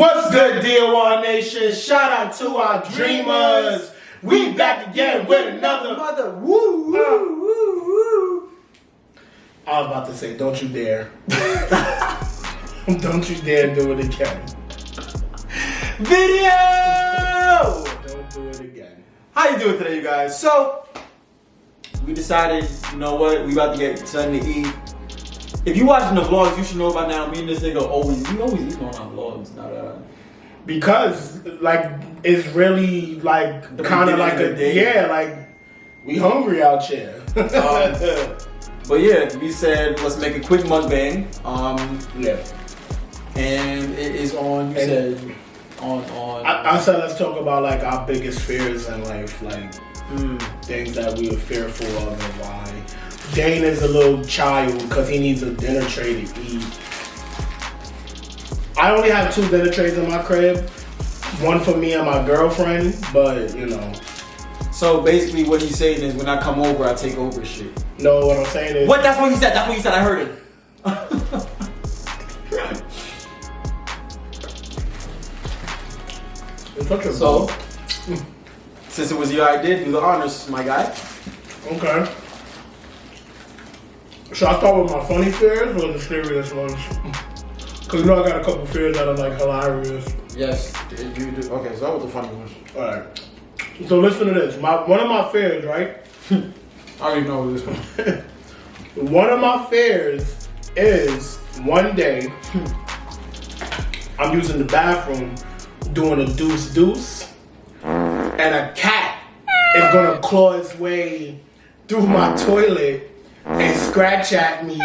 What's good, D.O.R. Nation? Shout out to our dreamers. We back again with another woo, woo, woo, woo. I was about to say, don't you dare. Don't you dare do it again. Video! Don't do it again. How you doing today, you guys? So, we decided, you know what, we about to get something to eat. If you watching the vlogs, you should know by now, me and this nigga we always eat on our vlogs. Because, like, it's really, like, kind of like a day. Yeah, like, we hungry out here. But yeah, we said, let's make a quick mukbang. Yeah. And it is on, I said let's talk about, like, our biggest fears in life, like, things that we are fearful of and why. Dane is a little child because he needs a dinner tray to eat. I only have 2 dinner trays in my crib. One for me and my girlfriend, but, you know. So basically what he's saying is when I come over, I take over shit. No, what I'm saying is... What? That's what he said. That's what he said. I heard it. So, since it was your idea, do the honors, my guy. Okay. Should I start with my funny fears or the serious ones? Because you know I got a couple fears that are like hilarious. Yes, you do. Okay, start with the funny ones. Alright. So listen to this. One of my fears, right? I already know this one. One of my fears is one day I'm using the bathroom doing a deuce and a cat is gonna claw its way through my toilet and scratch at me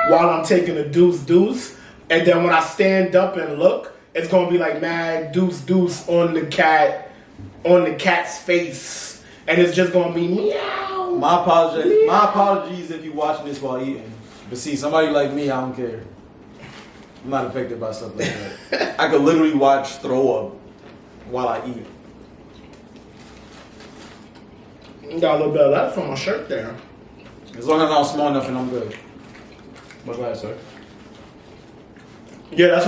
while I'm taking a deuce, and then when I stand up and look, it's gonna be like mad deuce on the cat's face, and it's just gonna be meow. My apologies if you're watching this while eating. But see, somebody like me, I don't care. I'm not affected by stuff like that. I could literally watch throw up while I eat. Got a little bit of that from my shirt there. As long as I'm small enough and I'm good. What's that, sir? Yeah, that's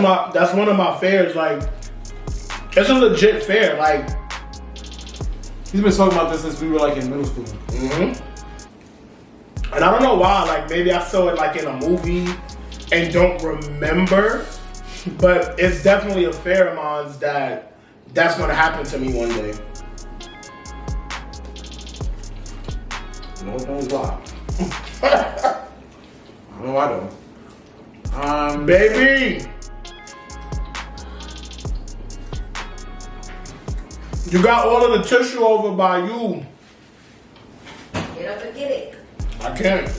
one of my fears. Like, it's a legit fear. Like, he's been talking about this since we were like in middle school. And I don't know why. Like, maybe I saw it like in a movie and don't remember. But it's definitely a fear of mine that's gonna happen to me one day. No, don't lie. No, I don't. Baby, you got all of the tissue over by you. Get up and get it. I can't.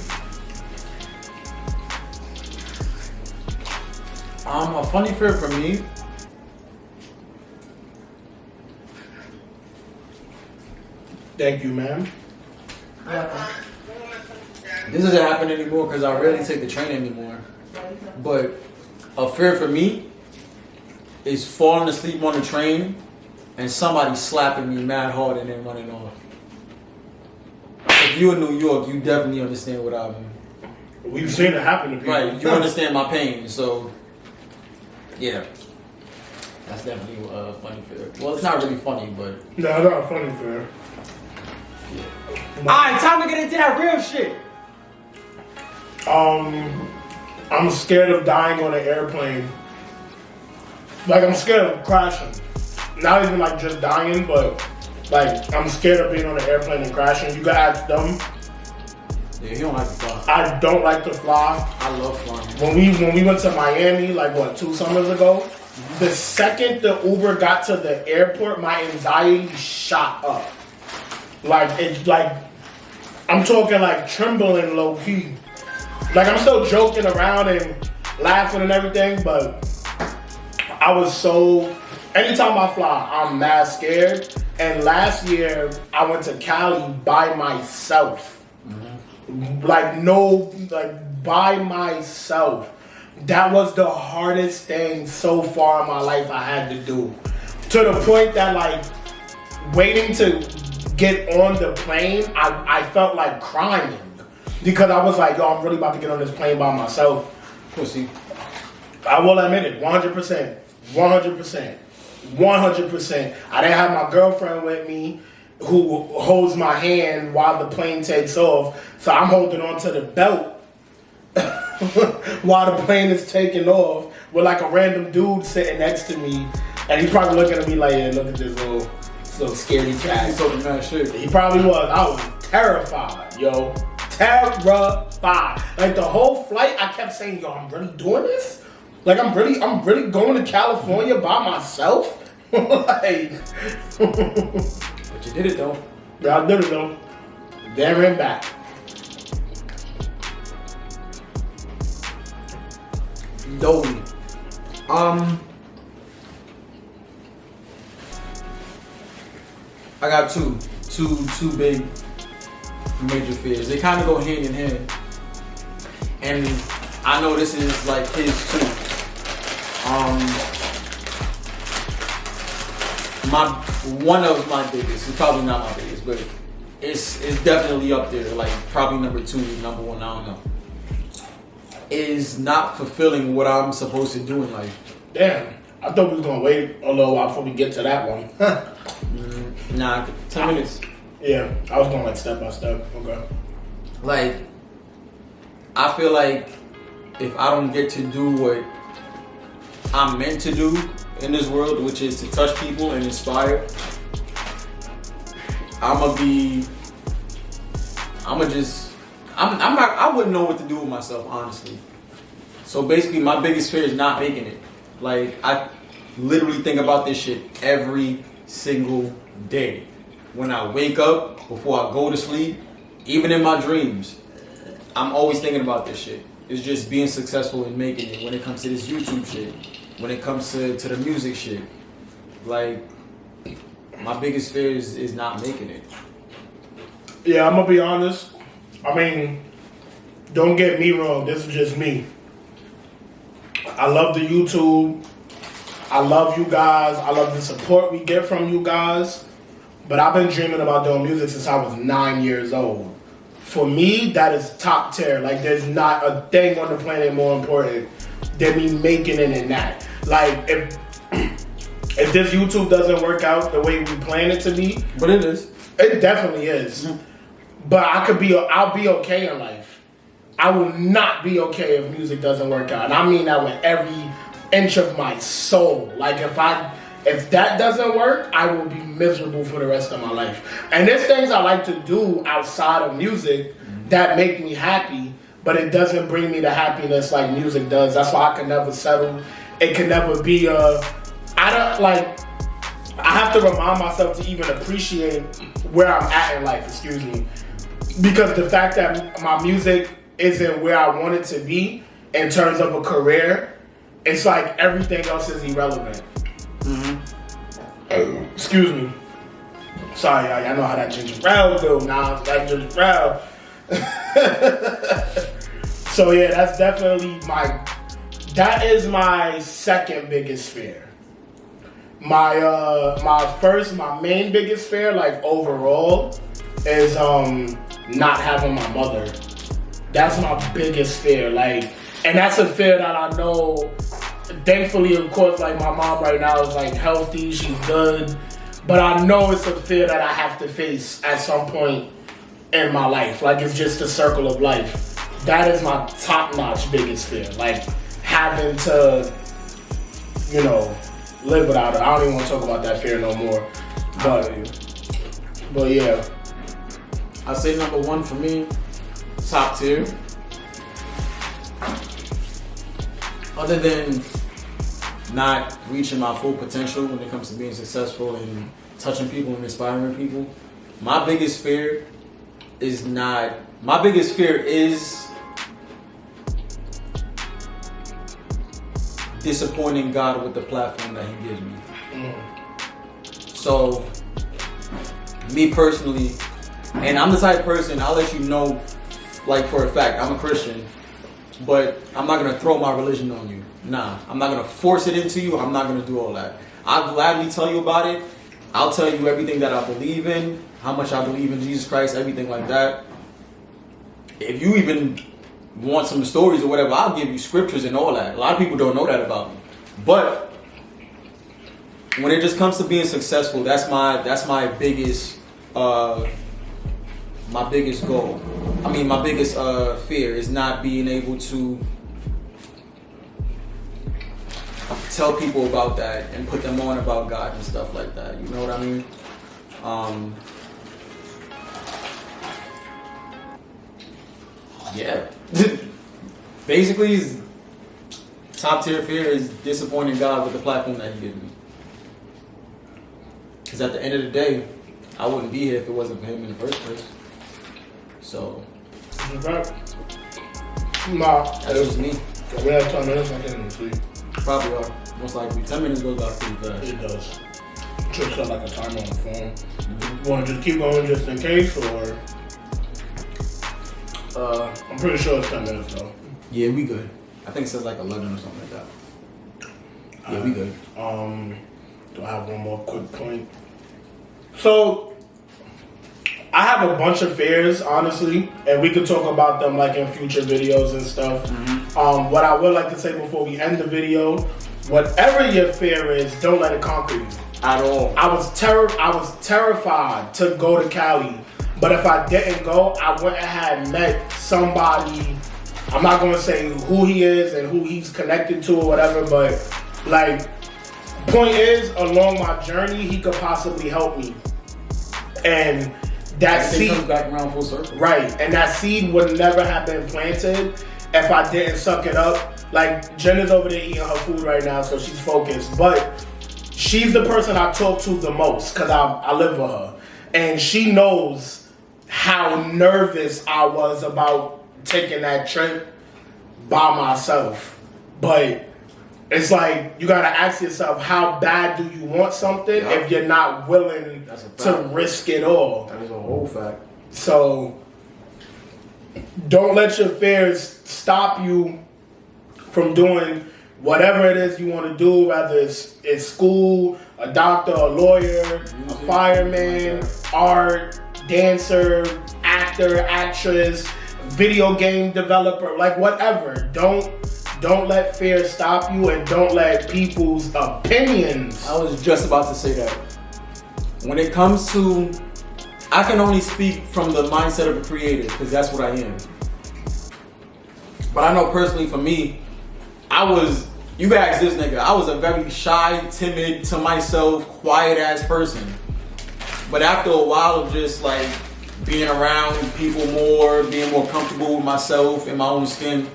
A funny fear for me. Thank you, ma'am. This doesn't happen anymore because I rarely take the train anymore. But a fear for me is falling asleep on the train and somebody slapping me mad hard and then running off. If you're in New York, you definitely understand what I mean. We've seen it happen to people. Right, you understand my pain, so yeah. That's definitely a funny fear. Well, it's not really funny, but... No, not a funny fear. Yeah. Alright, time to get into that real shit. I'm scared of dying on an airplane. Like, I'm scared of crashing. Not even like just dying, but like I'm scared of being on an airplane and crashing. You gotta ask them. Yeah, he don't like to fly. I don't like to fly. I love flying. When we went to Miami, like what, 2 summers ago, the second the Uber got to the airport, my anxiety shot up. Like I'm talking like trembling low key. Like I'm still joking around and laughing and everything, but I was so. Anytime I fly, I'm mad scared. And last year, I went to Cali by myself. By myself. That was the hardest thing so far in my life I had to do. To the point that, like, waiting to get on the plane, I felt like crying. Because I was like, yo, I'm really about to get on this plane by myself. Pussy. I will admit it, 100%. 100%. 100%. I didn't have my girlfriend with me who holds my hand while the plane takes off. So I'm holding on to the belt while the plane is taking off with like a random dude sitting next to me. And he's probably looking at me like, yeah, look at this little scary cat. He's talking mad shit. He probably was. I was terrified, yo. Terrified. Like the whole flight, I kept saying, yo, I'm really doing this? Like I'm really going to California by myself? Like But you did it though. yeah, I did it though. There and back. Dope. I got two big major fears. They kind of go hand in hand, and I know this is like his too. One of my biggest. It's probably not my biggest, but it's definitely up there. Like probably number 2, number 1. I don't know. Is not fulfilling what I'm supposed to do in life. Damn. I thought we was gonna wait a little while before we get to that one. Nah, 10 minutes. Yeah, I was going like step by step. Okay. Like, I feel like if I don't get to do what I'm meant to do in this world, which is to touch people and inspire, I wouldn't know what to do with myself, honestly. So basically, my biggest fear is not making it. Like, I literally think about this shit every single day. When I wake up, before I go to sleep, even in my dreams, I'm always thinking about this shit. It's just being successful and making it when it comes to this YouTube shit, when it comes to the music shit. Like, my biggest fear is not making it. Yeah, I'm gonna be honest. I mean, don't get me wrong, this is just me. I love the YouTube. I love you guys. I love the support we get from you guys. But I've been dreaming about doing music since I was 9 years old. For me, that is top tier. Like, there's not a thing on the planet more important than me making it in that. Like, if this YouTube doesn't work out the way we plan it to be. But it is. It definitely is. But I'll be okay in life. I will not be okay if music doesn't work out. And I mean that with every inch of my soul. Like if that doesn't work, I will be miserable for the rest of my life. And there's things I like to do outside of music that make me happy, but it doesn't bring me the happiness like music does. That's why I can never settle. It can never be I have to remind myself to even appreciate where I'm at in life, because the fact that my music isn't where I want it to be in terms of a career, it's like everything else is irrelevant. Excuse me. Sorry, y'all. Y'all know how that ginger ale do. Nah, that ginger ale. So yeah, that's definitely that is my second biggest fear. My main biggest fear, like overall, is not having my mother. That's my biggest fear. Like, and that's a fear that I know. Thankfully, of course, like my mom right now is like healthy, she's good. But I know it's a fear that I have to face at some point in my life. Like, it's just a circle of life. That is my top-notch biggest fear. Like, having to, live without her. I don't even want to talk about that fear no more. But yeah. I say number 1 for me, top tier. Other than not reaching my full potential when it comes to being successful and touching people and inspiring people, my biggest fear is disappointing God with the platform that He gives me. So, me personally, and I'm the type of person, I'll let you know, like for a fact, I'm a Christian, but I'm not gonna throw my religion on you. Nah, I'm not gonna force it into you. I'm not gonna do all that. I'll gladly tell you about it. I'll tell you everything that I believe in, how much I believe in Jesus Christ, everything like that. If you even want some stories or whatever, I'll give you scriptures and all that. A lot of people don't know that about me. But when it just comes to being successful, that's my biggest goal. I mean, my biggest fear is not being able to tell people about that and put them on about God and stuff like that. You know what I mean? Yeah. Basically, top tier fear is disappointing God with the platform that He gave me. Because at the end of the day, I wouldn't be here if it wasn't for Him in the first place. So. Nah, that's just me. We have 10 minutes, I can't even sleep. Probably are. Most likely. 10 minutes goes by pretty fast. It does. Trips up like a timer on the phone. You want to just keep going just in case, or? I'm pretty sure it's 10 minutes though. Yeah, we good. I think it says like 11 or something like that. Yeah, we good. Do I have one more quick point? So, I have a bunch of fears, honestly, and we could talk about them like in future videos and stuff. Mm-hmm. What I would like to say before we end the video, whatever your fear is, don't let it conquer you. At all. I was terrified to go to Cali, but if I didn't go, I wouldn't have met somebody. I'm not gonna say who he is and who he's connected to or whatever, but like, point is, along my journey, he could possibly help me. And that seed comes back around full circle. Right, and that seed would never have been planted if I didn't suck it up. Like, Jen is over there eating her food right now, so she's focused. But she's the person I talk to the most because I live with her. And she knows how nervous I was about taking that trip by myself. But it's like, you gotta ask yourself, how bad do you want something if you're not willing to risk it all? That is a whole fact. So, don't let your fears stop you from doing whatever it is you want to do, whether it's school, a doctor, a lawyer, a fireman, art, dancer, actor, actress, video game developer, like whatever. Don't let fear stop you, and don't let people's opinions. I was just about to say that. When it comes to, I can only speak from the mindset of a creative because that's what I am. But I know personally for me, you guys, this nigga, I was a very shy, timid, to myself, quiet ass person. But after a while of just like being around people more, being more comfortable with myself in my own skin,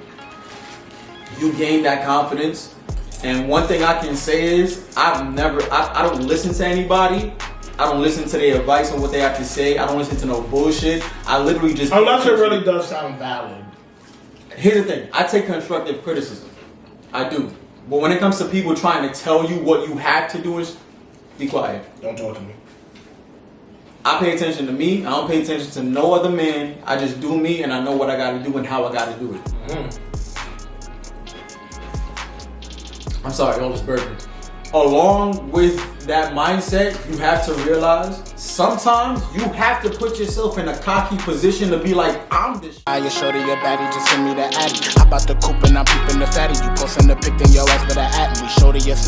you gain that confidence. And one thing I can say is I don't listen to anybody. I don't listen to their advice on what they have to say. I don't listen to no bullshit. I literally just... Unless it really does sound valid. Here's the thing. I take constructive criticism. I do. But when it comes to people trying to tell you what you have to do, is be quiet. Don't talk to me. I pay attention to me. I don't pay attention to no other man. I just do me, and I know what I got to do and how I got to do it. I'm sorry, all this burping. Along with that mindset, you have to realize sometimes you have to put yourself in a cocky position to be like, I'm the your shorty, your baddie, just send me the addy. I bought the coupe and I'm peeping the fatty. You posting the pic, then your ass better at me. Shorty, your snap.